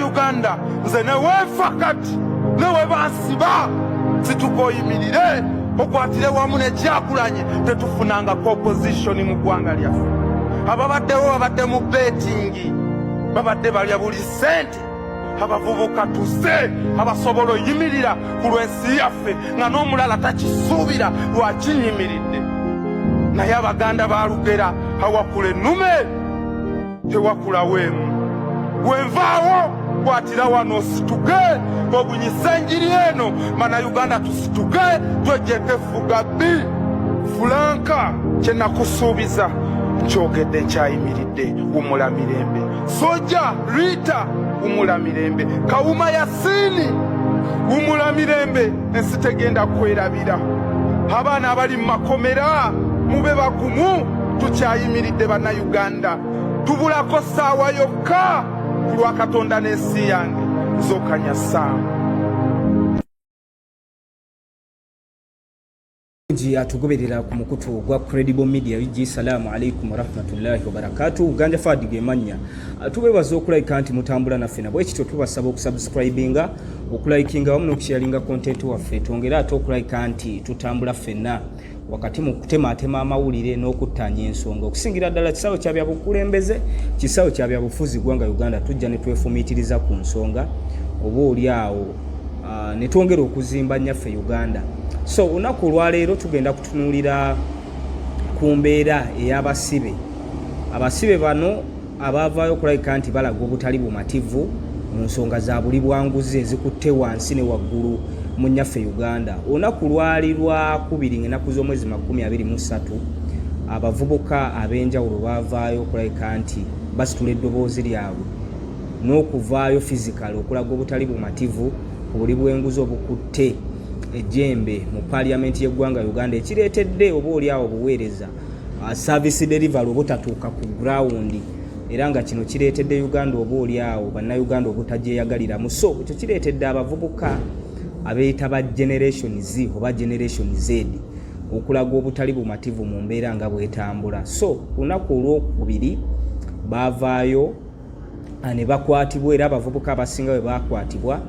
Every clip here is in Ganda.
Uganda nze neweefa kati newe bansiba situkoyimirire okwatire wamu nekyakulanye tetufunangako opposition mu ggwanga lyaffe. Ababaddewo babadde mu betingi babadde balya buli sente. Abavubuka tuse abasobola oyimirira ku lw'ensi yaffe nga n'omulala takisuubira lwakinyimiridde. Naye Abaganda balugera awakula ennume tewakula weemu. Wenvaawo kwatira wano osituke obunyisa enjiri eno Bannayuganda tusituke twejjeko effuga bbi. Fulanka kye nakusuubiza nkyogedde nkyayimiridde wumula mirembe. Soja Rita wumula mirembe. Kawuma Yasini wumula mirembe. Ensi tegenda kwerabira. Abaana abali mu makomera mube bagumu tukyayimiridde Bannayuganda. Tubulako ssaawa yokka ku lwa Katonda n'ensi yange nzokanya ssaawa. Atugoberera ku mukutu gwa Credible Media UG. Salaamu alaikum warahmatullahi wabarakatuh. Uganda Fadi gemanya tubebaza okulike nti mutambula naffe nabwe ekityo tubasaba okusubscribinga okulikinga wamu n'okusharinga content waffe twongera ate okulike nti tutambula ffenna wakati mu kutematema amawulire n'okuttanya ensonga okusingira ddala kisawo kya byabukulembeze kisawo kya byabufuzi ggwanga Uganda tujja ne twefumiitiriza ku nsonga oba oli awo ne twongera okuzimba nnyaffe Uganda. So unaku olwaleero tugenda kutunuulira ku mbeera ey'abasibe. Abasibe bano abaavaayo okulabika nti balaga obutali bumativu mu nsonga za buli bwanguzi ezikutte wansi ne waggulu mu nnyaffe Uganda. Olunaku lwali lwa 2 ennaku z'omwezi 23 abavubuka ab'enjawulo baavaayo okulabika nti basitula eddoboozi lyabwe n'okuvaayo fizikali okulaga obutali bumativu ku buli bw'enguzi obukutte ejjembe mu parliament y'eggwanga Uganda ekireetedde oba oli awo obuweereza service delivery obutatuuka ku ground era nga kino kireetedde Uganda oba oli awo Bannayuganda obutajeyagaliramu. So ekyo kireetedde abavubuka abeeyita ba Generation Z oba Generation Z okulaga obutali bumativu mu mbeera nga bwetambula. So lunaku olwokubiri baavaayo ne bakwatibwa era abavubuka abasinga bwe bakwatibwa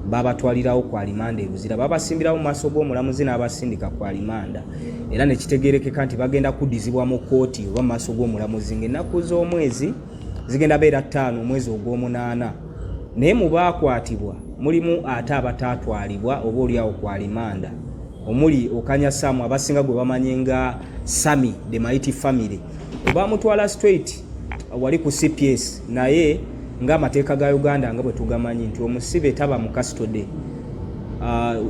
babatwalirawo ku alimanda eruzira babasimbirawo mu maaso g'omulamuzi n'abasindika ku alimanda era ne kitegeerekeka nti bagenda kuddizibwa mu kooti oba mu maaso g'omulamuzi ng'ennaku z'omwezi zigenda beera 5 omwezi ogw'omunaana. Naye mu baakwatibwa mulimu ate abataatwalibwa oba oliawo ku alimanda omuli Okanya Samu abasinga gwe bamanye nga Sami the Mighty Family obamutwala straight wali ku CPS naye ng'amateeka ga Uganda nga bwe tugamanyi nti omusibe taba mu custody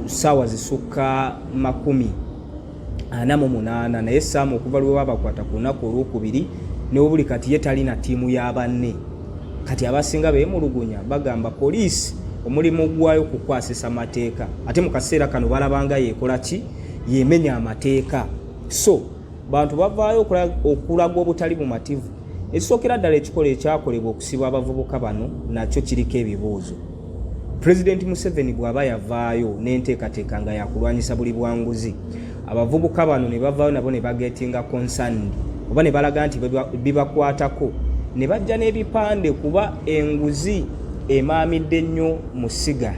ssaawa zisukka 48 naye Samu okuva lwe babakwata ku lunaku olwokubiri ne buli kati ye talina ttiimu ya banne. Kati abasinga beemulugunya bagamba poliisi omulimu gwayo kukwasisa mateeka ate mu kaseera kano balabanga yeekola ki yeemenya amateeka. So bantu bavaayo okulaga obutali bumativu. Ekisookera ddala ekikola ekyakolebwa okusiba abavubuka bano nakyo kiriko ebibuuzo. President Museveni bw'aba yavaayo n'enteekateeka nga yakulwanyisa buli bwanguzi abavubuka bano ne bavaayo nabo ne bagetinga concerned oba ne balaga nti bibakwatako ne bajja n'ebipande kuba enguzi emaamidde nnyo mu ssiga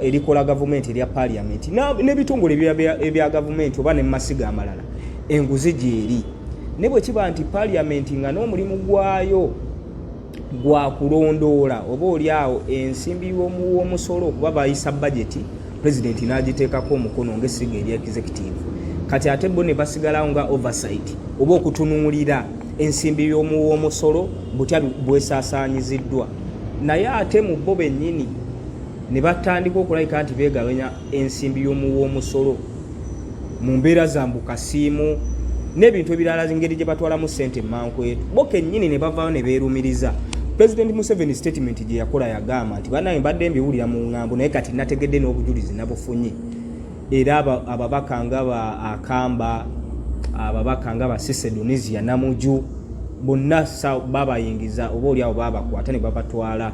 erikola gavumenti erya parliament n'ebitongole ebya gavumenti oba ne mu masiga amalala enguzi gyeri. Ne bwe kiba nti parliament nga n'omulimu gwayo gwa kulondoola oba oli awo ensimbi w'omusolo kuba bayisa budget president n'agiteekako omukono ng'essiga eri executive kati ate bo ne basigalawo nga oversight oba okutunuulira ensimbi w'omusolo butya bwesaasaanyiziddwa. Naye ate mu bo bennyini ne batandika okulabika nti beegabanya ensimbi w'omusolo mu mbeera za mbukasiimu n'ebintu ebirala ngeri gye batwalamu ssente mankwetu bo kennyini ne bavaayo ne beerumiriza. President Museveni statement gye yakola yagamba nti banaye mbadde mbiwulira mu ŋŋambo naye kati nategedde n'obujulizi nabufunye era ababaka nga ba Akamba ababaka nga ba Sise Donizia Namuju bonna babayingiza oba oli awo babakwata ne babatwala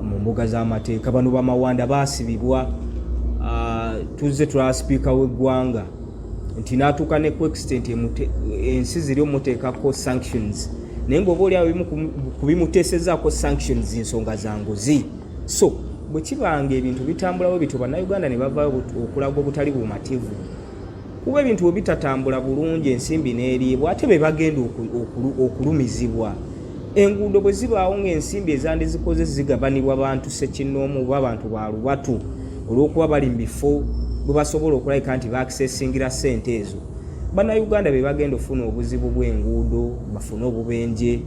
mu mbuga z'amateeka. Bano bamawanda baasibibwa tuzze tulaba sipiika w'eggwanga nti n'atuuka ne ku extent ensi ziri omuteekako sanctions naye ng'oba oli awo kubimuteesezaako sanctions ensonga za nguzi. So bwe kibanga ebintu bitambulawo bityo bannayuganda ne bavaayo okulaga obutali bumativu, kuba ebintu bwe bitatambula bulungi ensimbi n'eriibwa ate be bagenda okulumizibwa. Enguudo bwe zibaawo ng'ensimbi ezandizikoze zigabanibwa bantu ssekinnoomu oba abantu ba lubatu olw'okuba bali mu bifo bwe basobola okulabika nti baakisesingira ssente ezo, bannayuganda be bagenda ofuna obuzibu bw'enguudo, bafune obubenje,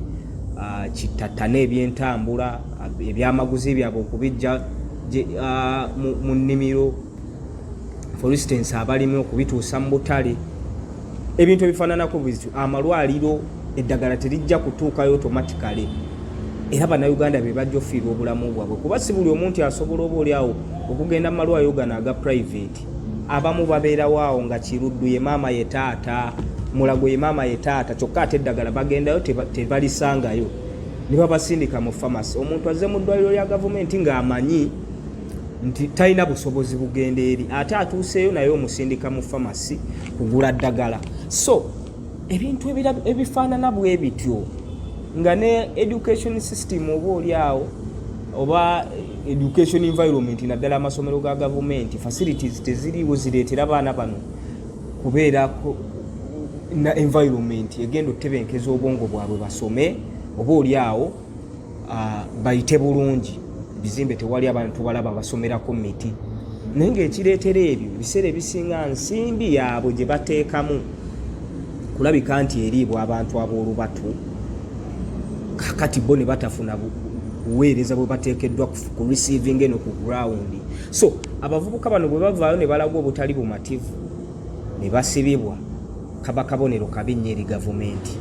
kitattana ebyentambula, ebyamaguzi byabwe okubijja mu nnimiro, for instance abalimi okubituusa mu butale, ebintu ebifaananako bityo. Amalwaliro eddagala terijja kutuukayo automatically, era bannayuganda be bajja ofiirwa obulamu bwabwe, kuba si buli omuntu asobola oba oli awo okugenda mu malwaliro gano aga private. Abamu babeerawo awo nga kiruddu ye maama ye taata, mulago ye maama ye taata, kyokka ate eddagala bagendayo tebalisangayo, ne babasindika mu pharmacy. Omuntu azze mu ddwaliro lya gavumenti ng'amanyi nti talina busobozi bugenda eri, ate atuuseeyo naye omusindika mu pharmacy kugula ddagala. So ebintu ebifaanana bwe bityo, nga ne education system oba oli awo oba education environment naddala amasomero ga gavumenti facilities teziriiwo zireetera abaana bano kubeera na environment egenda otebenkeza obwongo bwabwe basome oba oli awo bayite bulungi, bizimbe tewali abantu balaba basomerako miti, naye ng'ekireetera ebyo biseera ebisinga nsimbi yaabwe gye bateekamu kulabika nti eriibwa abantu ab'olubatu, kakati bo ne batafuna buweereza bwe bateekeddwa ku receiving eno ku ground. So abavubuka bano bwe bavaayo ne balagwa obutali bumativu ne basibibwa, kaba kabonero kabi nnyo eri gavumenti.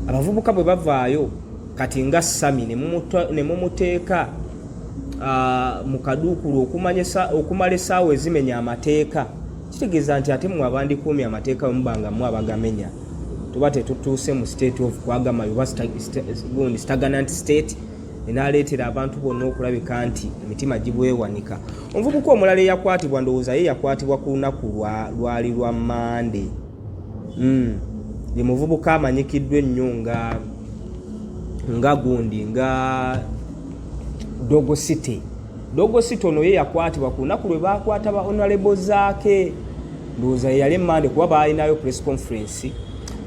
Abavubuka bwe bavaayo kati nga Sami ne mumuteeka mu kaduukulu okumala essaawa ezimenya amateeka, kitegeeza nti ate mwe abandikuumya amateeka bwe mubanga mwe abagamenya tuba tetutuuse mu state of kwagama oba stagnant state, enaleetera abantu bonna okulabika nti emitima gibwewanika. Omuvubuka omulala eyakwatibwa ndowooza ye yakwatibwa ku lunaku lwali lwa Mande. Ye muvubuka amanyikiddwa ennyo nga gundi nga Dogo City. Dogo City ono ye yakwatibwa ku lunaku lwe bakwata ba honorable zaake, ndowooza ye yali Mande kuba baalinayo press conference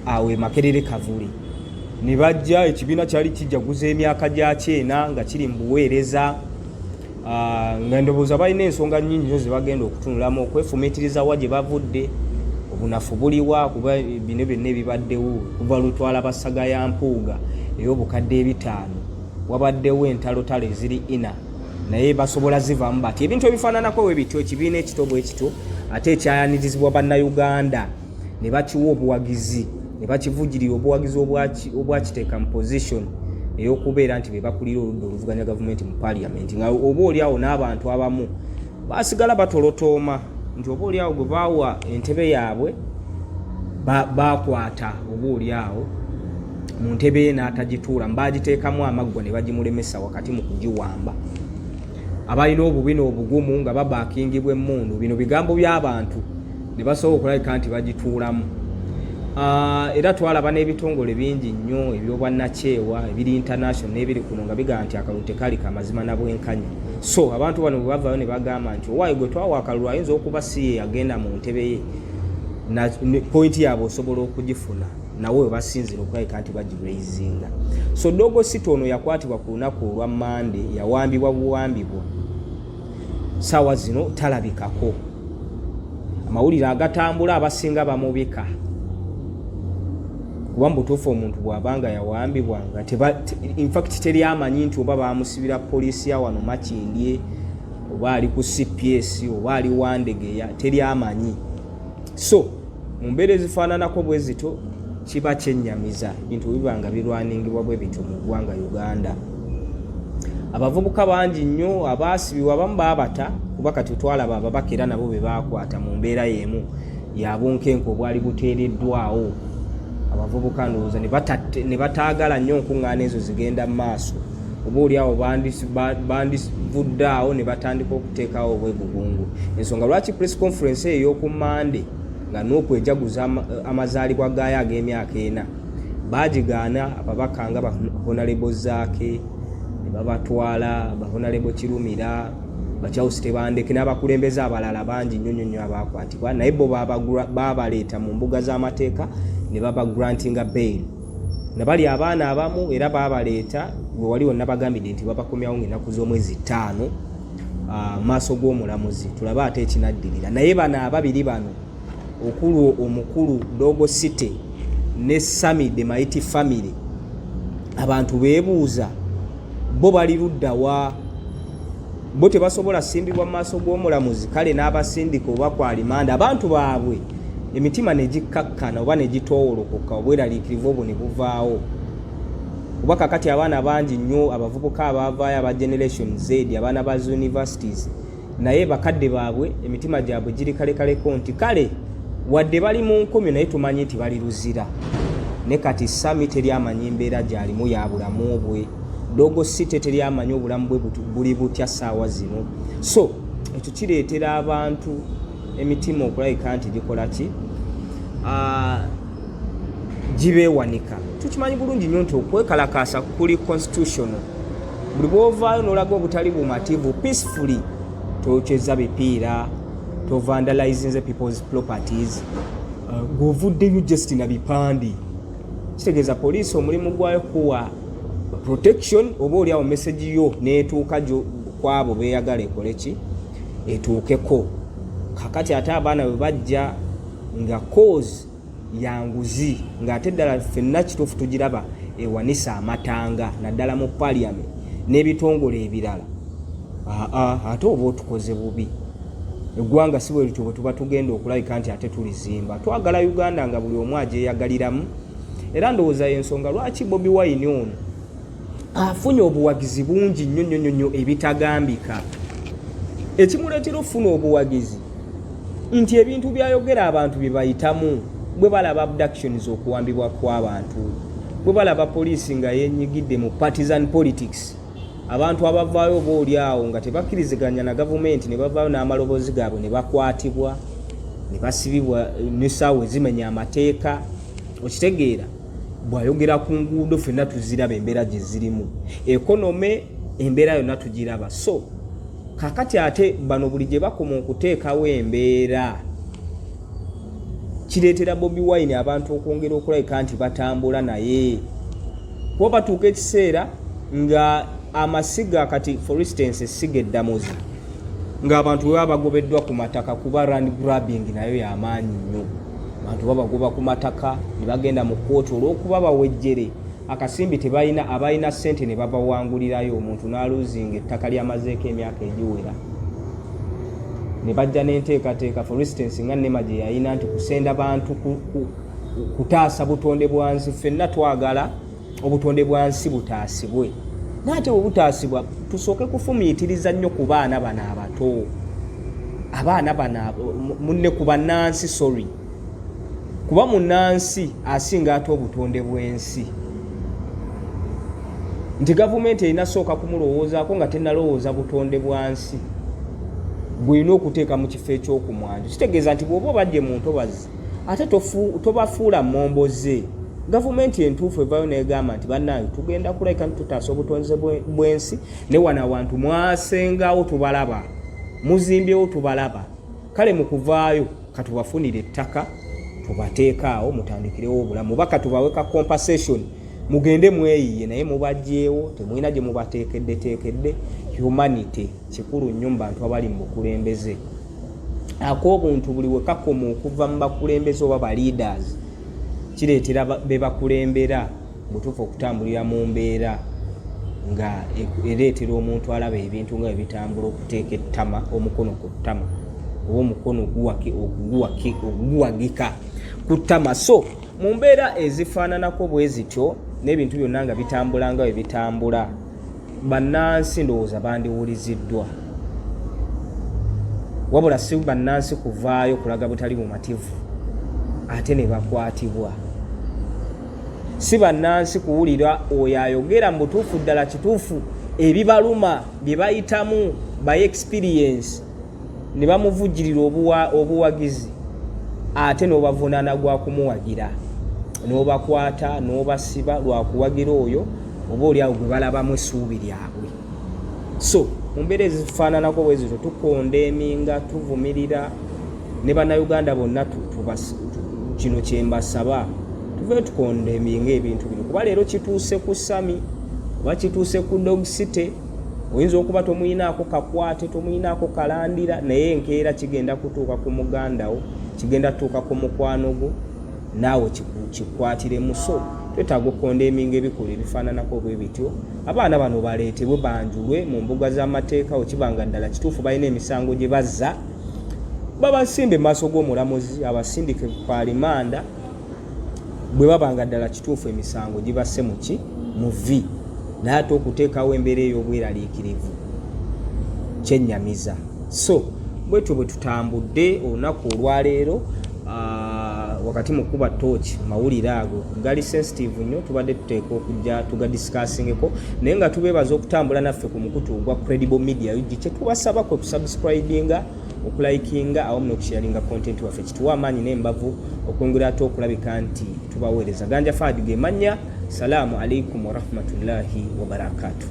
awe Makerere Kavuli. Ne bajja ekibiina kyali kijjaguza emyaka gya kyena nga kiri mu buweereza, nga ndowooza balina ensonga nnyingi zo ze bagenda okutunulamu, okwefumiitiriza wa gye bavudde, obunafu buliwa, kuba bino byonna ebibaddewo kuva lutwala Basaga ya Mpuuga ey'obukadde 5 wabaddewo entalotalo eziri 4 naye basobola zivaamu bati. Ebintu ebifaananako we bityo, ekibiina ekito bwe kityo ate ekyayanirizibwa bannayuganda ne bakiwa obuwagizi, ne bakivujirira obuwagizi obwakiteeka mu position ey'okubeera nti be bakulira oludda oluvuganya gavumenti mu parliament, nga oba oli awo n'abantu abamu basigala batolotooma nti oba oli awo gwe baawa entebe yaabwe bakwata oba oli awo mu ntebe ye n'atagituula, mbagiteekamu amaggwa ne bagimulemesa wakati mu kugiwamba. Abalina obubi n'obugumu nga babaakingibwa emmundu, bino bigambo by'abantu ne basobola okulabika nti bagituulamu. Era twalaba n'ebitongole bingi nnyo ebyobwannakyewa ebiri international n'ebiri kuno nga bigamba nti akalulu tekali kamazima na bwenkanya. So abantu bano bwe bavaayo ne bagamba nti owaayo gwe twawa akalulu ayinza okuba si ye yagenda mu ntebe ye, na point yaabwe osobola okugifuna nawe we basinzira okulabika nti bagiraizinga. So Dogo City ono yakwatibwa ku lunaku olwa Mande, yawambibwa buwambibwa, saawa zino talabikako. Amawulire agatambula abasinga bamubika, kuba mbutuufu omuntu bw'abanga yawambibwa nga in fact teri amanyi nti oba bamusibira poliisi ya wano Makindye oba ali ku CPS oba ali Wandegeya, teri amanyi. So mu mbeera ezifaananako bwe zito kiba kyennyamiza ebintu bibanga birwaningibwa bwe bityo mu ggwanga Uganda. Abavubuka bangi nnyo abaasibibwa abamu baabata, kuba kati twalaba ababaka era nabo be baakwata mu mbeera y'emu yabunkenke obwali buteereddwawo. Abavubuka ndowooza ne bataagala nnyo nkuŋŋaana ezo zigenda mu maaso, oba oli awo bandivudde awo ne batandika okuteekawo obwegugungu. Ensonga lwaki press conference eyo ey'oku Mande nga n'okwejaguza amazaalibwa gaayo ag'emyaka 4 bajigaana ababaka nga Honorable Zaake ne babatwala Honorable Kirumira Charles Tebandeke n'abakulembeze abalala bangi nnyo abakwatibwa naye bo babaleeta mu mbuga z'amateeka ne baba grantinga bail ne bali abaana abamu era babaleeta we wali wonna bagambidde nti babakomyawo ng'ennaku z'omwezi 5 maaso g'omulamuzi tulaba ate ekinaddirira naye bano ababiri bano omukulu Dogo City ne Sami the Mighty Family abantu beebuuza bo bali luddawa bo tebasobola simbibwa maaso g'omulamuzi kale n'abasindika oba kwalimanda abantu baabwe emitima ne gikkakkana oba ne gitoowolokoka obweraliikirivu obwo ne buvaawo kuba kakati abaana bangi nnyo abavubuka abaavaayo aba Generation Z abaana ba universities naye bakadde baabwe emitima gyabwe giri kalekaleko nti kale wadde bali mu nkomyo naye tumanyi nti bali luzira ne kati Sami teri amanyi mbeera gy'alimu ya bulamu bwe Dogo City teri amanyi obulamu bwe buli butya ssaawa zino so ekyo kireetera abantu emitima okulayika nti gikola ki gibeewanika tukimanyi bulungi nnyo nti okwekalakaasa kuli constitutional buli bw'ovaayo n'olaga obutali bumativu peacefully tokyeza bipiira to vandalizing people's properties ng'ovuddeyo just na bipandi kitegeeza poliisi omulimu gwayo kuwa protection oba oliawo message yo neetuuka kwabo beeyagala ekole ki etuukeko kakati ate abaana bwe bajja nga cause yanguzi ng'ate ddala ffenna kituufu tugiraba ewanisa amatanga naddala mu parliament n'ebitongole ebirala ate oba otukoze bubi eggwanga si bwe lityo bwe tuba tugenda okulabika nti ate tulizimba twagala Uganda nga buli omu agyeyagaliramu era ndowooza ensonga lwaki Bobi Wine ono afunye obuwagizi bungi nnyo ebitagambika ekimuleetera okufuna obuwagizi nti ebintu byayogera abantu bye bayitamu bwe balaba abductions okuwambibwa kw'abantu bwe balaba poliisi nga yenyigidde mu partisan politics abantu abavaayo obaoliawo nga tebakkiriziganya na gavumenti ne bavaayo n'amaloboozi gaabwe ne bakwatibwa ne basibibwa n'essaawa ezimenya amateeka okitegeera bw'ayogera ku nguudo ffenna tuziraba embeera gye zirimu ekonome embeera yonna tugiraba so kakati ate bano buli gye bakoma okuteekawo embeera kireetera Bobi Wine abantu okwongera okulabika nti batambula naye kuba batuuka ekiseera nga amasiga kati for instance essiga eddamuzi ng'abantu bwe baba bagobeddwa ku mataka kuba land grabbing nayo y'amaanyi nnyo abantu babagoba ku mataka ne bagenda mu kkooti olw'okuba bawejjere akasimbi tebalina abalina ssente ne babawangulirayo omuntu n'aluzinga ettaka lyamazeeko emyaka egiwera ne bajja n'enteekateeka for instance nga Nema gye yalina nti kusenda bantu kutaasa butonde bwansi ffenna twagala obutonde bwansi butaasibwe naate bwe butaasibwa tusooke kufumiitiriza nnyo ku baana bano abato abaana bano munne ku bannansi sorry kuba munnansi asinga ate obutonde bw'ensi nti gavumenti erina sooka kumulowoozaako nga tennalowooza butonde bwansi bw'olina okuteeka mu kifo ekyokumwanjo kitegeeza nti bw'oba obadde mu ntobazi ate tobafuula momboze gavumenti entuufu evaayo n'egamba nti bannange tugenda kulabika nti tutaasa obutonze bw'ensi ne wano awantu mwasengawo tubalaba muzimbyewo tubalaba kale mu kuvaayo katubafunire ettaka tubateekaawo mutandikirewo obulamu baka tubaweka compensation mugende mweyiye naye mubajjeewo temulina gye mubateekedde humanity kikulu nnyo mu bantu abali mu bukulembeze ak'obuntu buli wekakoma okuva mu bakulembeze oba ba leaders kireetera be bakulembera butuufu okutambulira mu mbeera nga ereetera omuntu alaba ebintu nga ebitambula okuteeka ettama omukono ku ttama oba omukono oguwagika ku ttama so mu mbeera ezifaananako bwe zityo n'ebintu byonna nga bitambula nga ebitambula bannansi ndowooza bandiwuliziddwa wabula si bannansi kuvaayo kulaga butali bumativu ate ne bakwatibwa si bannansi kuwulira oyo ayogera mu butuufu ddala kituufu ebibaluma bye bayitamu by experience ne bamuvujjirira obuwagizi ate n'obavunaana gwa kumuwagira n'obakwata n'obasiba lwakuwagira oyo oba oli awo gwe balabamu essuubi lyabwe. So mu mbeera ezifaananako bwe zityo tukondeeminga, tuvumirira ne bannayuganda bonna kino kye mbasaba tuve tukondeeminga ebintu bino kuba leero kituuse ku Sami oba kituuse ku Dog City. Oyinza okuba tomuyinaako kakwate, tomuyinaako kalandira, naye enkeera kigenda kutuuka ku muganda wo, kigenda kutuuka ku mukwano gwo, naawe kikwatire muso. Twetaaga okukondeeminga ebikolwa ebifaananako bwe bityo. Abaana bano baleetebwe banjulwe mu mbuga z'amateeka, okibanga ddala kituufu balina emisango gye bazza, babasimbe mu maaso g'omulamuzi, abasindike ku alimanda bwe babanga ddala kituufu emisango gibasse mu vi. Naye ate okuteekawo embeera ey'obweraliikirivu kyennyamiza. So bwetyo bwe tutambudde olunaku olwaleero wakati mu kuba tooki mawulire ago gali sensitive nnyo, tubadde tuteeka okujja tugadiscussingeko, naye nga tubeebaza okutambula naffe ku mukutu gwa Credible Media UG. Kye tubasaba kwe kusubscribinga, okulikinga awamu n'okusharinga content waffe. Kituwa amaanyi n'embavu okwongera ate okulabika nti tubaweereza. Ganja Fadi ge mannya. Salaamu alaikum wa rahmatullahi wa barakatuh.